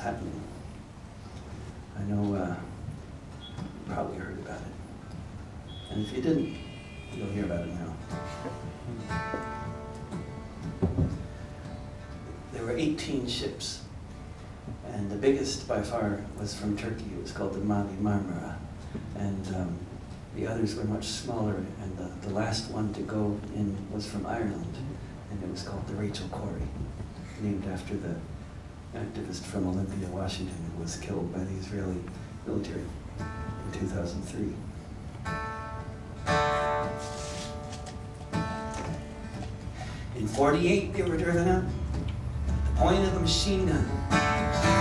happening. I know you probably heard about it. And if you didn't, you'll hear about it now. There were 18 ships, and the biggest by far was from Turkey. It was called the Mavi Marmara. And the others were much smaller, and the last one to go in was from Ireland, and it was called the Rachel Corrie, named after the activist from Olympia, Washington, who was killed by the Israeli military in 2003. In '48, they were driven out at the point of a machine gun.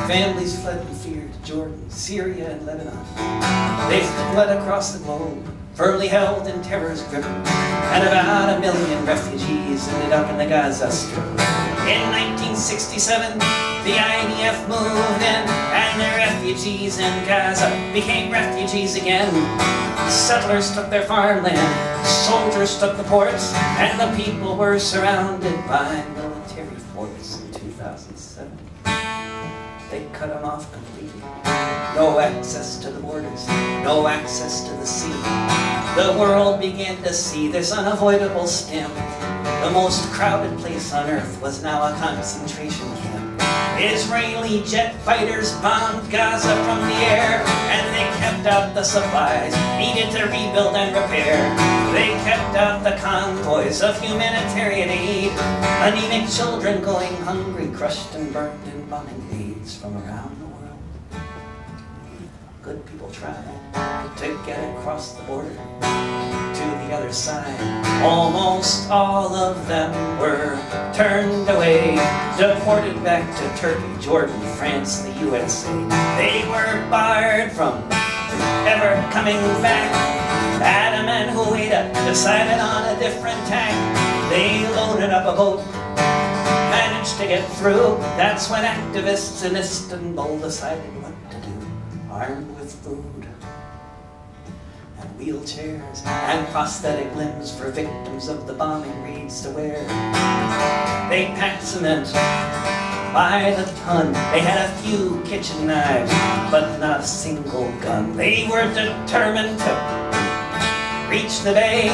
Families fled in fear to Jordan, Syria, and Lebanon. They fled across the globe, firmly held in terror's grip, and about 1 million refugees ended up in the Gaza Strip. In 1967, the IDF moved in, and the refugees in Gaza became refugees again. Settlers took their farmland, soldiers took the ports, and the people were surrounded by military force in 2007. They cut them off completely. No access to the borders, no access to the sea. The world began to see this unavoidable stamp. The most crowded place on earth was now a concentration camp. Israeli jet fighters bombed Gaza from the air, and they kept out the supplies needed to rebuild and repair. They kept out the convoys of humanitarian aid. Anemic children going hungry, crushed and burned in bombing raids from around the world. Good people tried to get across the border to the other side. Almost all of them were turned away, deported back to Turkey, Jordan, France, the USA. They were barred from ever coming back. Adam and Hueda decided on a different tack. They loaded up a boat, managed to get through. That's when activists in Istanbul decided what to do, armed with food and wheelchairs and prosthetic limbs for victims of the bombing raids to wear. They packed cement by the ton. They had a few kitchen knives, but not a single gun. They were determined to reach the bay,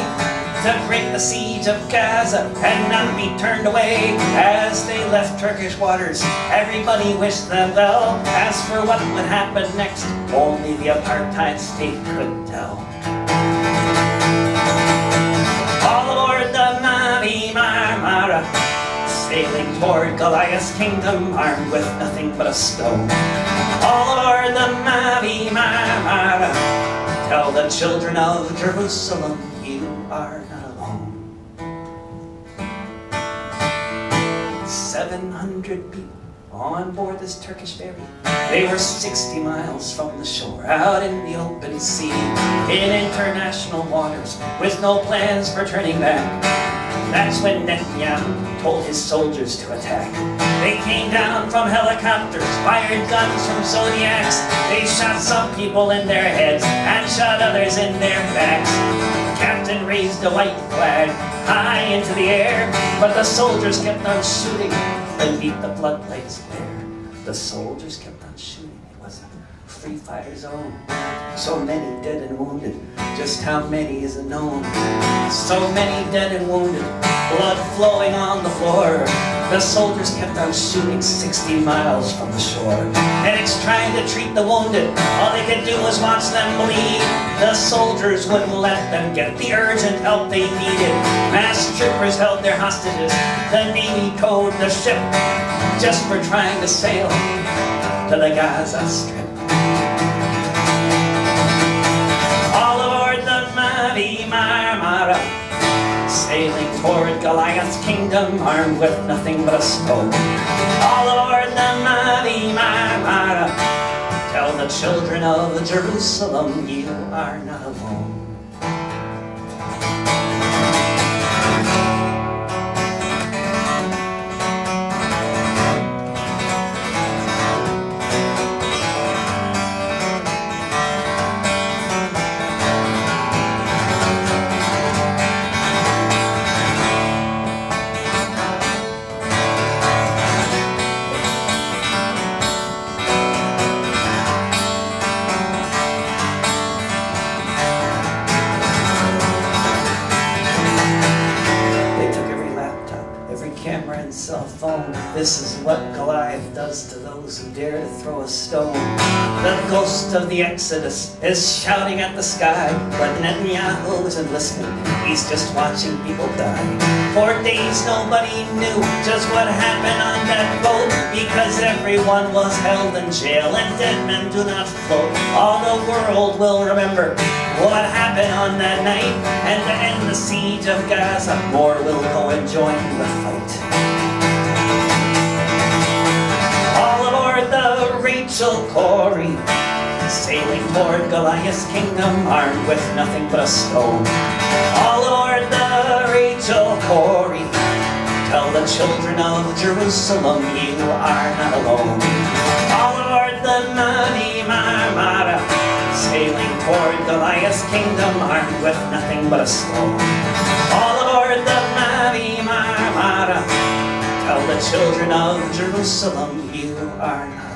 to break the siege of Gaza and not be turned away. As they left Turkish waters, everybody wished them well. As for what would happen next, only the apartheid state could tell. All aboard the Mavi Marmara, sailing toward Goliath's kingdom, armed with nothing but a stone. All aboard the Mavi Marmara, tell the children of Jerusalem, you are not alone. 700 people on board this Turkish ferry. They were 60 miles from the shore, out in the open sea, in international waters, with no plans for turning back. That's when Netanyahu told his soldiers to attack. They came down from helicopters, fired guns from Zodiacs. They shot some people in their heads and shot others in their backs. The captain raised a white flag high into the air, but the soldiers kept on shooting beneath the floodlights glare. The soldiers kept on shooting. It was a free fighter zone. So many dead and wounded, just how many isn't known. So many dead and wounded, blood flowing on the floor. The soldiers kept on shooting 60 miles from the shore. Medics trying to treat the wounded, all they could do was watch them bleed. The soldiers wouldn't let them get the urgent help they needed. Mass troopers held their hostages. The Navy towed the ship just for trying to sail to the Gaza Strip. All aboard the Mavi Marmara, sailing toward Goliath's kingdom, armed with nothing but a stone. All aboard the Mavi Marmara, tell the children of Jerusalem, you are not alone. foam. This is what Goliath does to those who dare to throw a stone. The ghost of the Exodus is shouting at the sky, but Netanyahu isn't listening, he's just watching people die. For days nobody knew just what happened on that boat, because everyone was held in jail and dead men do not float. All the world will remember what happened on that night, and to end the siege of Gaza, more will go and join the fight. All aboard the Rachel Corrie, sailing toward Goliath's kingdom, armed with nothing but a stone. All aboard the Rachel Corrie, tell the children of Jerusalem, you are not alone. All aboard the Mavi Marmara, sailing toward Goliath's kingdom, armed with nothing but a stone. All aboard the Mavi Marmara, tell the children of Jerusalem, you are not